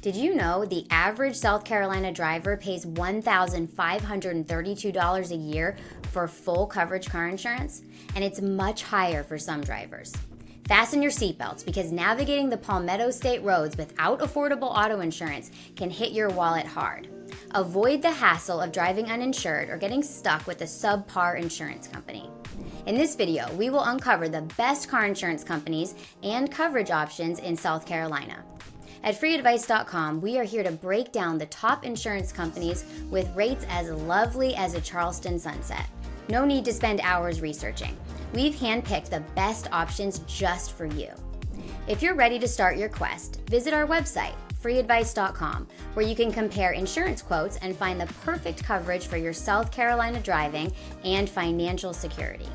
Did you know the average South Carolina driver pays $1,532 a year for full coverage car insurance? And it's much higher for some drivers. Fasten your seatbelts because navigating the Palmetto State roads without affordable auto insurance can hit your wallet hard. Avoid the hassle of driving uninsured or getting stuck with a subpar insurance company. In this video, we will uncover the best car insurance companies and coverage options in South Carolina. At FreeAdvice.com, we are here to break down the top insurance companies with rates as lovely as a Charleston sunset. No need to spend hours researching. We've handpicked the best options just for you. If you're ready to start your quest, visit our website, FreeAdvice.com, where you can compare insurance quotes and find the perfect coverage for your South Carolina driving and financial security.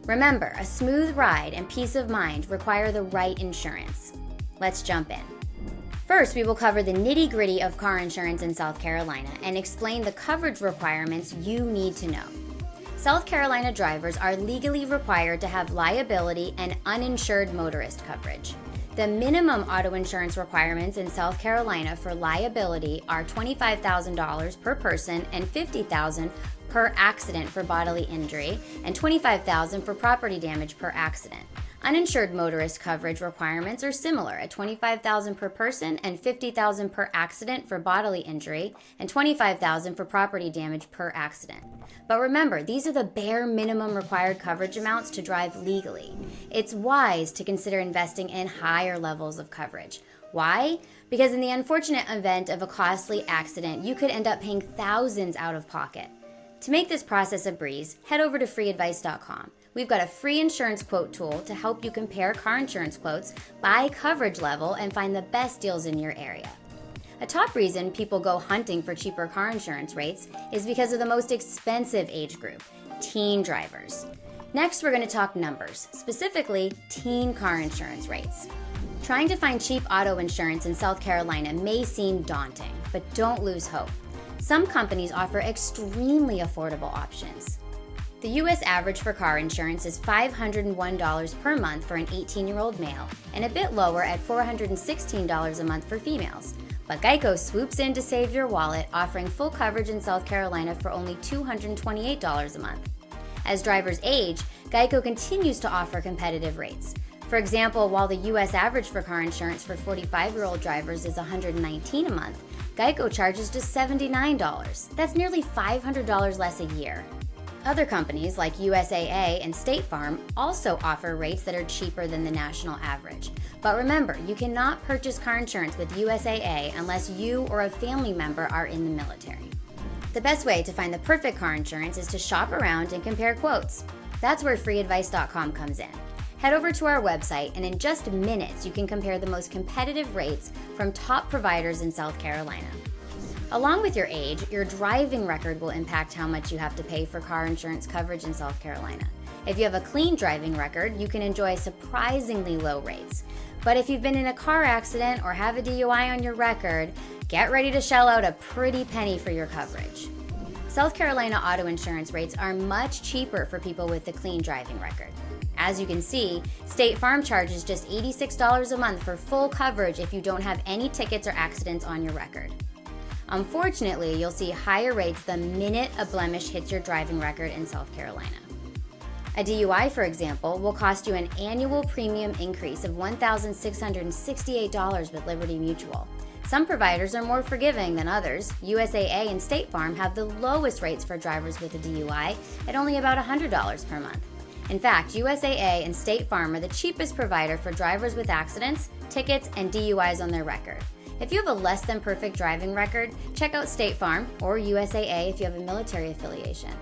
Remember, a smooth ride and peace of mind require the right insurance. Let's jump in. First, we will cover the nitty-gritty of car insurance in South Carolina and explain the coverage requirements you need to know. South Carolina drivers are legally required to have liability and uninsured motorist coverage. The minimum auto insurance requirements in South Carolina for liability are $25,000 per person and $50,000 per accident for bodily injury and $25,000 for property damage per accident. Uninsured motorist coverage requirements are similar at $25,000 per person and $50,000 per accident for bodily injury and $25,000 for property damage per accident. But remember, these are the bare minimum required coverage amounts to drive legally. It's wise to consider investing in higher levels of coverage. Why? Because in the unfortunate event of a costly accident, you could end up paying thousands out of pocket. To make this process a breeze, head over to FreeAdvice.com. We've got a free insurance quote tool to help you compare car insurance quotes by coverage level and find the best deals in your area. A top reason people go hunting for cheaper car insurance rates is because of the most expensive age group, teen drivers. Next, we're going to talk numbers, specifically teen car insurance rates. Trying to find cheap auto insurance in South Carolina may seem daunting, but don't lose hope. Some companies offer extremely affordable options. The U.S. average for car insurance is $501 per month for an 18-year-old male and a bit lower at $416 a month for females. But Geico swoops in to save your wallet, offering full coverage in South Carolina for only $228 a month. As drivers age, Geico continues to offer competitive rates. For example, while the U.S. average for car insurance for 45-year-old drivers is $119 a month, Geico charges just $79. That's nearly $500 less a year. Other companies like USAA and State Farm also offer rates that are cheaper than the national average. But remember, you cannot purchase car insurance with USAA unless you or a family member are in the military. The best way to find the perfect car insurance is to shop around and compare quotes. That's where FreeAdvice.com comes in. Head over to our website, and in just minutes, you can compare the most competitive rates from top providers in South Carolina. Along with your age, your driving record will impact how much you have to pay for car insurance coverage in South Carolina. If you have a clean driving record, you can enjoy surprisingly low rates. But if you've been in a car accident or have a DUI on your record, get ready to shell out a pretty penny for your coverage. South Carolina auto insurance rates are much cheaper for people with a clean driving record. As you can see, State Farm charges just $86 a month for full coverage if you don't have any tickets or accidents on your record. Unfortunately, you'll see higher rates the minute a blemish hits your driving record in South Carolina. A DUI, for example, will cost you an annual premium increase of $1,668 with Liberty Mutual. Some providers are more forgiving than others. USAA and State Farm have the lowest rates for drivers with a DUI at only about $100 per month. In fact, USAA and State Farm are the cheapest provider for drivers with accidents, tickets, and DUIs on their record. If you have a less than perfect driving record, check out State Farm or USAA if you have a military affiliation.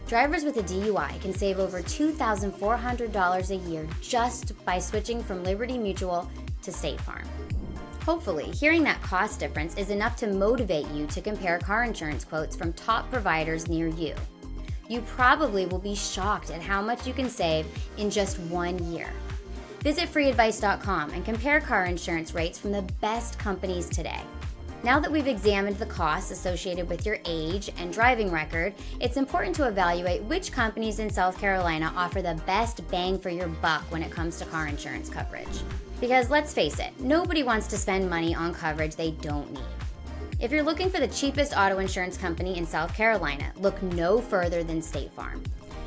Drivers with a DUI can save over $2,400 a year just by switching from Liberty Mutual to State Farm. Hopefully, hearing that cost difference is enough to motivate you to compare car insurance quotes from top providers near you. You probably will be shocked at how much you can save in just 1 year. Visit FreeAdvice.com and compare car insurance rates from the best companies today. Now that we've examined the costs associated with your age and driving record, it's important to evaluate which companies in South Carolina offer the best bang for your buck when it comes to car insurance coverage. Because let's face it, nobody wants to spend money on coverage they don't need. If you're looking for the cheapest auto insurance company in South Carolina, look no further than State Farm.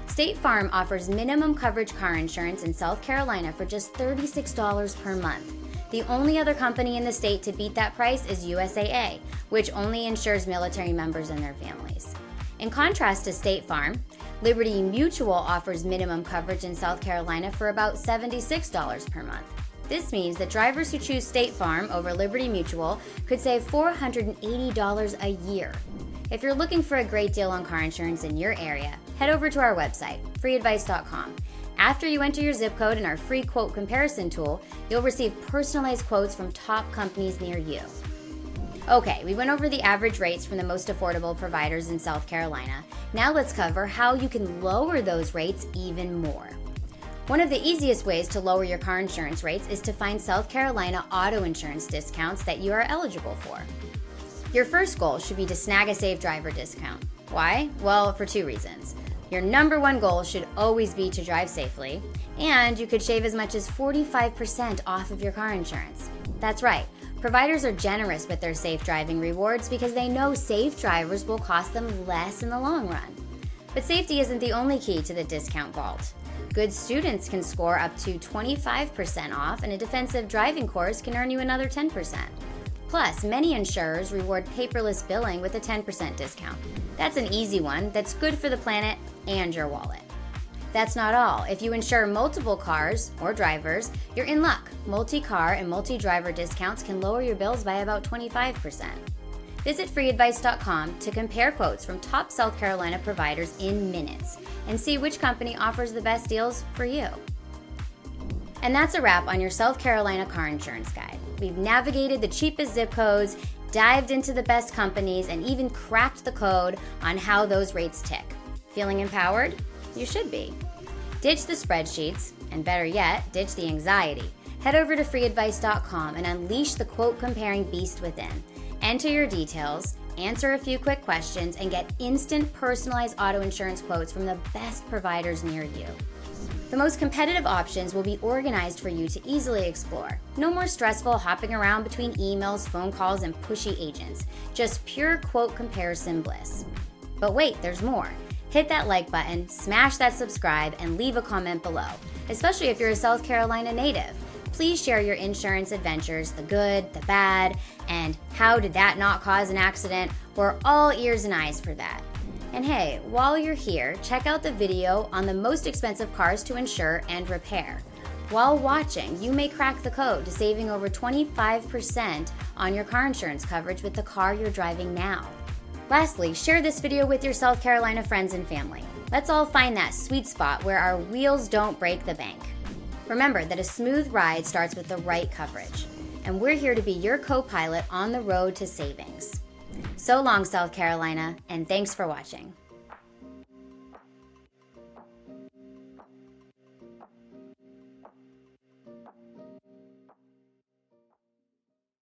State Farm offers minimum coverage car insurance in South Carolina for just $36 per month. The only other company in the state to beat that price is USAA, which only insures military members and their families. In contrast to State Farm, Liberty Mutual offers minimum coverage in South Carolina for about $76 per month. This means that drivers who choose State Farm over Liberty Mutual could save $480 a year. If you're looking for a great deal on car insurance in your area, head over to our website, FreeAdvice.com. After you enter your zip code in our free quote comparison tool, you'll receive personalized quotes from top companies near you. Okay, we went over the average rates from the most affordable providers in South Carolina. Now let's cover how you can lower those rates even more. One of the easiest ways to lower your car insurance rates is to find South Carolina auto insurance discounts that you are eligible for. Your first goal should be to snag a safe driver discount. Why? Well, for two reasons. Your number one goal should always be to drive safely, and you could shave as much as 45% off of your car insurance. That's right. Providers are generous with their safe driving rewards because they know safe drivers will cost them less in the long run. But safety isn't the only key to the discount vault. Good students can score up to 25% off, and a defensive driving course can earn you another 10%. Plus, many insurers reward paperless billing with a 10% discount. That's an easy one that's good for the planet and your wallet. That's not all. If you insure multiple cars or drivers, you're in luck. Multi-car and multi-driver discounts can lower your bills by about 25%. Visit FreeAdvice.com to compare quotes from top South Carolina providers in minutes and see which company offers the best deals for you. And that's a wrap on your South Carolina car insurance guide. We've navigated the cheapest zip codes, dived into the best companies, and even cracked the code on how those rates tick. Feeling empowered? You should be. Ditch the spreadsheets, and better yet, ditch the anxiety. Head over to FreeAdvice.com and unleash the quote comparing beast within. Enter your details, answer a few quick questions, and get instant personalized auto insurance quotes from the best providers near you. The most competitive options will be organized for you to easily explore. No more stressful hopping around between emails, phone calls, and pushy agents. Just pure quote comparison bliss. But wait, there's more. Hit that like button, smash that subscribe, and leave a comment below, especially if you're a South Carolina native. Please share your insurance adventures, the good, the bad, and how did that not cause an accident? We're all ears and eyes for that. And hey, while you're here, check out the video on the most expensive cars to insure and repair. While watching, you may crack the code to saving over 25% on your car insurance coverage with the car you're driving now. Lastly, share this video with your South Carolina friends and family. Let's all find that sweet spot where our wheels don't break the bank. Remember that a smooth ride starts with the right coverage, and we're here to be your co-pilot on the road to savings. So long, South Carolina, and thanks for watching.